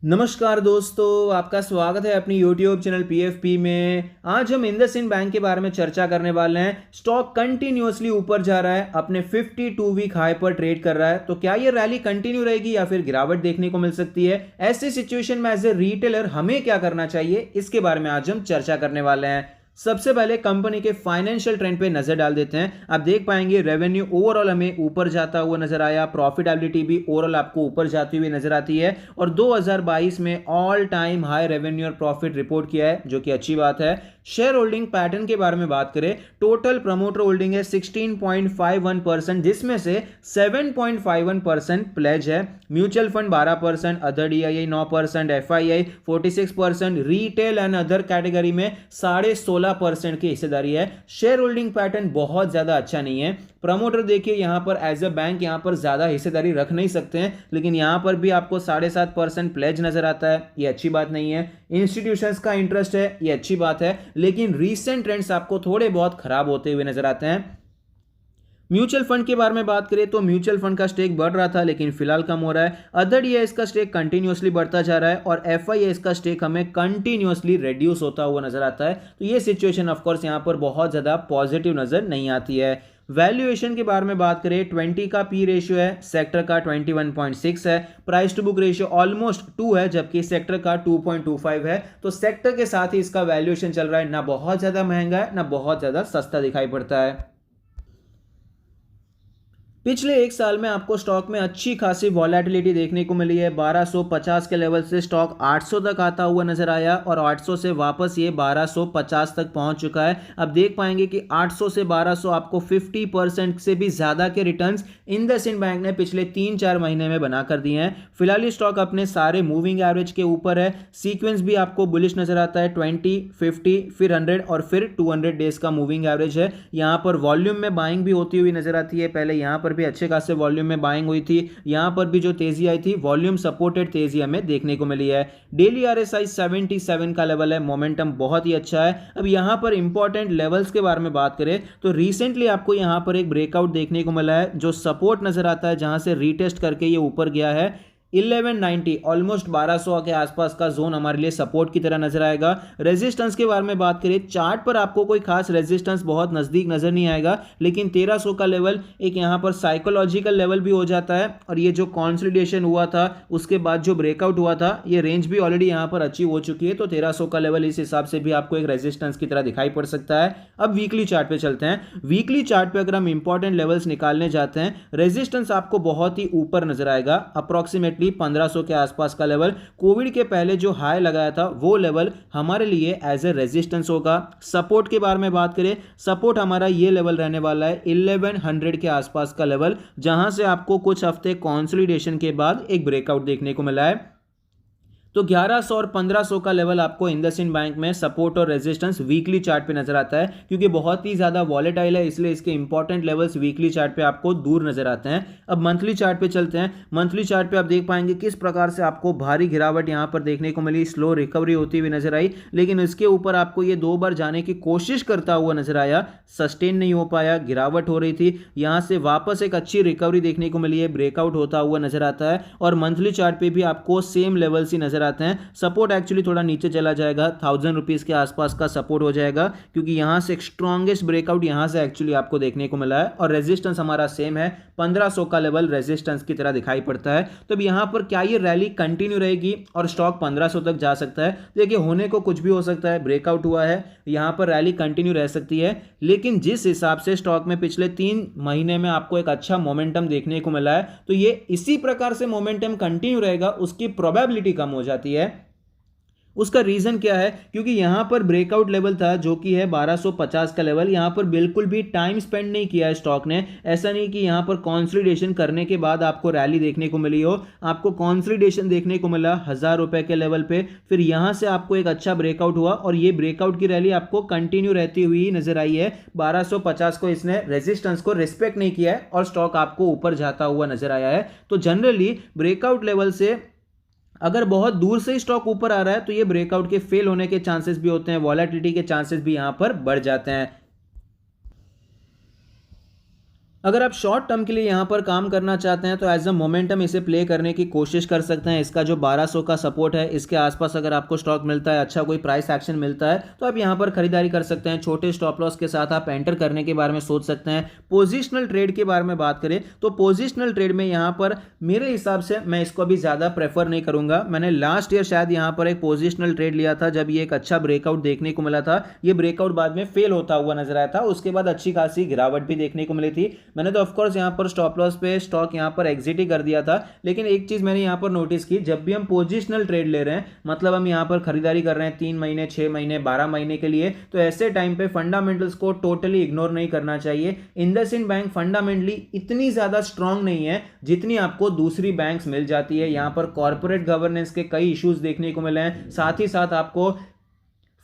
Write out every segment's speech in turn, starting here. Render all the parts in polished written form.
नमस्कार दोस्तों, आपका स्वागत है अपनी YouTube चैनल PFP में। आज हम इंडसइंड बैंक के बारे में चर्चा करने वाले हैं। स्टॉक कंटिन्यूअसली ऊपर जा रहा है, अपने 52 वीक हाई पर ट्रेड कर रहा है। तो क्या ये रैली कंटिन्यू रहेगी या फिर गिरावट देखने को मिल सकती है? ऐसी सिचुएशन में एज ए रिटेलर हमें क्या करना चाहिए, इसके बारे में आज हम चर्चा करने वाले हैं। सबसे पहले कंपनी के फाइनेंशियल ट्रेंड पे नजर डाल देते हैं। आप देख पाएंगे रेवेन्यू ओवरऑल हमें ऊपर जाता हुआ नजर आया, प्रॉफिटेबिलिटी भी ओवरऑल आपको ऊपर जाती हुई नजर आती है और 2022 में ऑल टाइम हाई रेवेन्यू और प्रॉफिट रिपोर्ट किया है, जो कि अच्छी बात है। शेयर होल्डिंग पैटर्न के बारे में बात करें, टोटल प्रमोटर होल्डिंग है 16.51%, जिसमें से 7.51% प्लेज है। Mutual fund 12%, other DII 9%, FII 46%, retail and other category में 16.5% की हिस्सेदारी है। शेयर होल्डिंग पैटर्न बहुत ज्यादा अच्छा नहीं है। प्रमोटर देखिए यहां पर एज अ बैंक यहां पर ज्यादा हिस्सेदारी रख नहीं सकते हैं, लेकिन यहां पर भी आपको 7.5% प्लेज नजर आता है, ये अच्छी बात नहीं है। इंस्टीट्यूशंस का इंटरेस्ट है, ये अच्छी बात है, लेकिन रीसेंट ट्रेंड्स आपको थोड़े बहुत खराब होते हुए नजर आते हैं। म्यूचुअल फंड के बारे में बात करें तो म्यूचुअल फंड का स्टेक बढ़ रहा था, लेकिन फिलहाल कम हो रहा है। अदर DII का स्टेक कंटिन्यूअसली बढ़ता जा रहा है और FII का स्टेक हमें कंटिन्यूअसली रिड्यूस होता हुआ नजर आता है। तो ये सिचुएशन ऑफ कोर्स यहां पर बहुत ज्यादा पॉजिटिव नजर नहीं आती है। वैल्यूएशन के बारे में बात करें, 20 का P रेशियो है, सेक्टर का 21.6 है, price to book ratio almost 2 है, जबकि सेक्टर का 2.25 है। तो सेक्टर के साथ ही इसका वैल्यूएशन चल रहा है, ना बहुत ज्यादा महंगा है ना बहुत ज्यादा सस्ता दिखाई पड़ता है। पिछले एक साल में आपको स्टॉक में अच्छी खासी वॉलेटिलिटी देखने को मिली है। 1250 के लेवल से स्टॉक 800 तक आता हुआ नजर आया और 800 से वापस ये 1250 तक पहुंच चुका है। अब देख पाएंगे कि 800 से 1200 आपको 50% से भी ज्यादा के रिटर्न्स इंडसइंड बैंक ने पिछले 3-4 महीने में बना कर दिए हैं। फिलहाल ये स्टॉक अपने सारे मूविंग एवरेज के ऊपर है। सीक्वेंस भी आपको बुलिश नजर आता है, 20, 50, फिर 100 और फिर 200 डेज का मूविंग एवरेज है। यहाँ पर वॉल्यूम में बाइंग भी होती हुई नजर आती है। पहले यहाँ पर भी अच्छे खासे वॉल्यूम में बाइंग हुई थी, यहां पर भी जो तेजी आई थी वॉल्यूम सपोर्टेड तेजी हमें देखने को मिली है। डेली RSI 77 का लेवल है, मोमेंटम बहुत ही अच्छा है। अब यहां पर इंपॉर्टेंट लेवल्स के बारे में बात करें तो रिसेंटली आपको यहां पर एक ब्रेकआउट देखने को मिला है, जो सपोर्ट नजर आता है, जहां से रीटेस्ट करके ये ऊपर गया है। 1190 ऑलमोस्ट 1200 के आसपास का जोन हमारे लिए सपोर्ट की तरह नजर आएगा। रेजिस्टेंस के बारे में बात करें, चार्ट पर आपको कोई खास रेजिस्टेंस बहुत नजदीक नजर नहीं आएगा, लेकिन 1300 का लेवल एक यहां पर साइकोलॉजिकल लेवल भी हो जाता है। और ये जो कॉन्सोलिडेशन हुआ था उसके बाद जो ब्रेकआउट हुआ था, ये रेंज भी ऑलरेडी यहां पर अचीव हो चुकी है। तो 1300 का लेवल इस हिसाब से भी आपको एक रेजिस्टेंस की तरह दिखाई पड़ सकता है। अब वीकली चार्ट पे चलते हैं। वीकली चार्ट पे अगर हम इंपॉर्टेंट लेवल्स निकालने जाते हैं, रेजिस्टेंस आपको बहुत ही ऊपर नजर आएगा, अप्रोक्सीमेटली 1500 के आसपास का लेवल। कोविड के पहले जो हाई लगाया था वो लेवल हमारे लिए एज ए रेजिस्टेंस होगा। सपोर्ट के बारे में बात करें, सपोर्ट हमारा ये लेवल रहने वाला है 1100 के आसपास का लेवल, जहां से आपको कुछ हफ्ते कंसोलिडेशन के बाद एक ब्रेकआउट देखने को मिला है। तो 1100 और 1500 का लेवल आपको इंडसइंड बैंक में सपोर्ट और रेजिस्टेंस वीकली चार्ट पे नजर आता है, क्योंकि बहुत ही ज्यादा वॉलेटाइल है, इसलिए इसके इंपॉर्टेंट लेवल्स वीकली चार्ट पे आपको दूर नजर आते हैं। अब मंथली चार्ट पे चलते हैं। मंथली चार्ट पे आप देख पाएंगे किस प्रकार से आपको भारी गिरावट यहां पर देखने को मिली, स्लो रिकवरी होती हुई नजर आई, लेकिन इसके ऊपर आपको ये 2 बार जाने की कोशिश करता हुआ नजर आया, सस्टेन नहीं हो पाया, गिरावट हो रही थी। यहां से वापस एक अच्छी रिकवरी देखने को मिली है, ब्रेकआउट होता हुआ नजर आता है और मंथली चार्ट पे भी आपको सेम लेवल्स ही नजर आते हैं। सपोर्ट एक्चुअली थोड़ा नीचे चला जाएगा, 1000 रुपीज के आसपास का सपोर्ट हो जाएगा, क्योंकि यहां से एक स्ट्रॉन्गेस्ट ब्रेकआउट यहां से एक्चुअली आपको देखने को मिला है। और रेजिस्टेंस हमारा सेम है, 1500 का लेवल रेजिस्टेंस की तरह दिखाई पड़ता है। तो यहां पर क्या ये रैली कंटिन्यू रहेगी और स्टॉक 1500 तक जा सकता है? देखिए, होने को कुछ भी हो सकता है। ब्रेकआउट हुआ है, यहां पर रैली कंटिन्यू रह सकती है, लेकिन जिस हिसाब से स्टॉक में पिछले 3 महीने में आपको एक अच्छा मोमेंटम देखने को मिला है, तो ये इसी प्रकार से मोमेंटम कंटिन्यू रहेगा, उसकी प्रोबेबिलिटी कम हो जाती है। उसका रीजन क्या है? क्योंकि यहां पर ब्रेकआउट लेवल था जो कि है 1250 का लेवल, यहां पर बिल्कुल भी टाइम स्पेंड नहीं किया है स्टॉक ने। ऐसा नहीं कि यहां पर कंसोलिडेशन करने के बाद आपको रैली देखने को मिली हो, आपको कंसोलिडेशन देखने को मिला 1000 रुपए के लेवल पे, फिर यहां से आपको एक अच्छा ब्रेकआउट हुआ और ये ब्रेकआउट की रैली आपको कंटिन्यू रहती हुई नजर आई है। 1250 को इसने रेजिस्टेंस को रिस्पेक्ट नहीं किया है और स्टॉक आपको ऊपर जाता हुआ नजर आया है। तो जनरली ब्रेकआउट लेवल से अगर बहुत दूर से स्टॉक ऊपर आ रहा है तो ये ब्रेकआउट के फेल होने के चांसेस भी होते हैं, वॉलेटिलिटी के चांसेस भी यहां पर बढ़ जाते हैं। अगर आप शॉर्ट टर्म के लिए यहाँ पर काम करना चाहते हैं तो एज अ मोमेंटम इसे प्ले करने की कोशिश कर सकते हैं। इसका जो 1200 का सपोर्ट है, इसके आसपास अगर आपको स्टॉक मिलता है, अच्छा कोई प्राइस एक्शन मिलता है, तो आप यहाँ पर खरीदारी कर सकते हैं। छोटे स्टॉप लॉस के साथ आप एंटर करने के बारे में सोच सकते हैं। पोजिशनल ट्रेड के बारे में बात करें तो पोजिशनल ट्रेड में यहाँ पर मेरे हिसाब से मैं इसको अभी ज़्यादा प्रेफर नहीं करूँगा। मैंने लास्ट ईयर शायद यहाँ पर एक पोजिशनल ट्रेड लिया था, जब ये एक अच्छा ब्रेकआउट देखने को मिला था। ये ब्रेकआउट बाद में फेल होता हुआ नजर आया था, उसके बाद अच्छी खासी गिरावट भी देखने को मिली थी। मैंने तो ऑफकोर्स यहाँ पर स्टॉप लॉस पे स्टॉक यहाँ पर एग्जिट ही कर दिया था। लेकिन एक चीज मैंने यहाँ पर नोटिस की, जब भी हम पोजिशनल ट्रेड ले रहे हैं, मतलब हम यहाँ पर खरीदारी कर रहे हैं 3 महीने, 6 महीने, 12 महीने के लिए, तो ऐसे टाइम पे फंडामेंटल्स को टोटली इग्नोर नहीं करना चाहिए। इंडसइंड बैंक फंडामेंटली इतनी ज्यादा स्ट्रांग नहीं है जितनी आपको दूसरी बैंक्स मिल जाती है। यहाँ पर कॉर्पोरेट गवर्नेंस के कई इश्यूज देखने को मिले हैं, साथ ही साथ आपको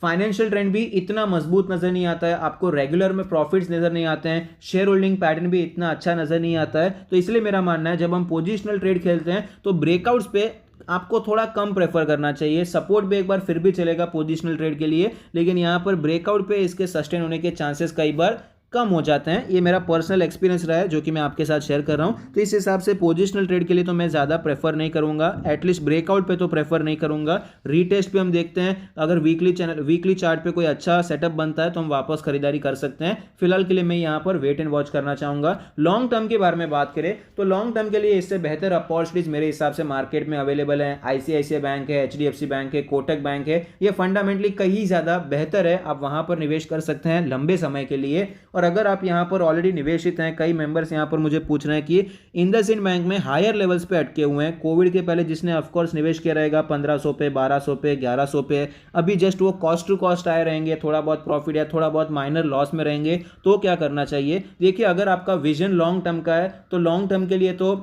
फाइनेंशियल ट्रेंड भी इतना मजबूत नजर नहीं आता है, आपको रेगुलर में प्रॉफिट्स नजर नहीं आते हैं, शेयर होल्डिंग पैटर्न भी इतना अच्छा नजर नहीं आता है। तो इसलिए मेरा मानना है जब हम पोजिशनल ट्रेड खेलते हैं तो ब्रेकआउट्स पे आपको थोड़ा कम प्रेफर करना चाहिए। सपोर्ट भी एक बार फिर भी चलेगा पोजिशनल ट्रेड के लिए, लेकिन यहाँ पर ब्रेकआउट पे इसके सस्टेन होने के चांसेस कई बार कम हो जाते हैं। ये मेरा पर्सनल एक्सपीरियंस रहा है जो कि मैं आपके साथ शेयर कर रहा हूं। तो इस हिसाब से पोजिशनल ट्रेड के लिए तो मैं ज़्यादा प्रेफर नहीं करूंगा, एटलीस्ट ब्रेकआउट पे तो प्रेफर नहीं करूंगा। रीटेस्ट पे हम देखते हैं, अगर वीकली चार्ट पे कोई अच्छा सेटअप बनता है तो हम वापस खरीदारी कर सकते हैं। फिलहाल के लिए मैं यहाँ पर वेट एंड वॉच करना चाहूँगा। लॉन्ग टर्म के बारे में बात करें तो लॉन्ग टर्म के लिए इससे बेहतर अपॉर्चुनिटीज मेरे हिसाब से मार्केट में अवेलेबल है। ICICI बैंक है, HDFC बैंक है, कोटक बैंक है, ये फंडामेंटली कहीं ज़्यादा बेहतर है। आप वहाँ पर निवेश कर सकते हैं लंबे समय के लिए। और अगर आप यहां पर ऑलरेडी निवेशित हैं, कई मेंबर्स यहां पर मुझे पूछ रहे हैं कि इंडसइंड बैंक में हायर लेवल्स पे अटके हुए हैं। कोविड के पहले जिसने ऑफ कोर्स निवेश किया रहेगा 1500 पे, 1200 पे, 1100 पे, अभी जस्ट वो कॉस्ट टू कॉस्ट आए रहेंगे, थोड़ा बहुत प्रॉफिट या थोड़ा बहुत माइनर लॉस में रहेंगे, तो क्या करना चाहिए? देखिए, अगर आपका विजन लॉन्ग टर्म का है तो लॉन्ग टर्म के लिए तो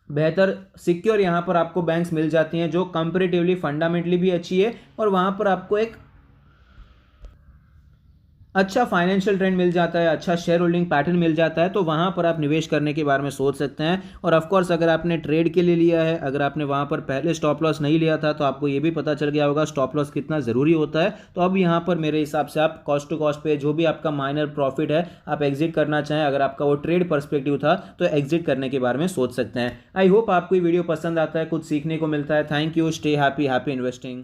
बेहतर सिक्योर यहां पर आपको बैंक्स मिल जाती हैं जो कंपैरेटिवली फंडामेंटली भी अच्छी है और वहां पर आपको एक अच्छा फाइनेंशियल ट्रेंड मिल जाता है, अच्छा शेयर होल्डिंग पैटर्न मिल जाता है, तो वहाँ पर आप निवेश करने के बारे में सोच सकते हैं। और ऑफ कोर्स अगर आपने ट्रेड के लिए लिया है, अगर आपने वहाँ पर पहले स्टॉप लॉस नहीं लिया था तो आपको ये भी पता चल गया होगा स्टॉप लॉस कितना ज़रूरी होता है। तो अब यहाँ पर मेरे हिसाब से आप कॉस्ट टू कॉस्ट पे जो भी आपका माइनर प्रॉफिट है आप एग्जिट करना चाहें, अगर आपका वो ट्रेड पर्सपेक्टिव था तो एग्जिट करने के बारे में सोच सकते हैं। आई होप आपको ये वीडियो पसंद आता है, कुछ सीखने को मिलता है। Thank you, stay happy, happy investing.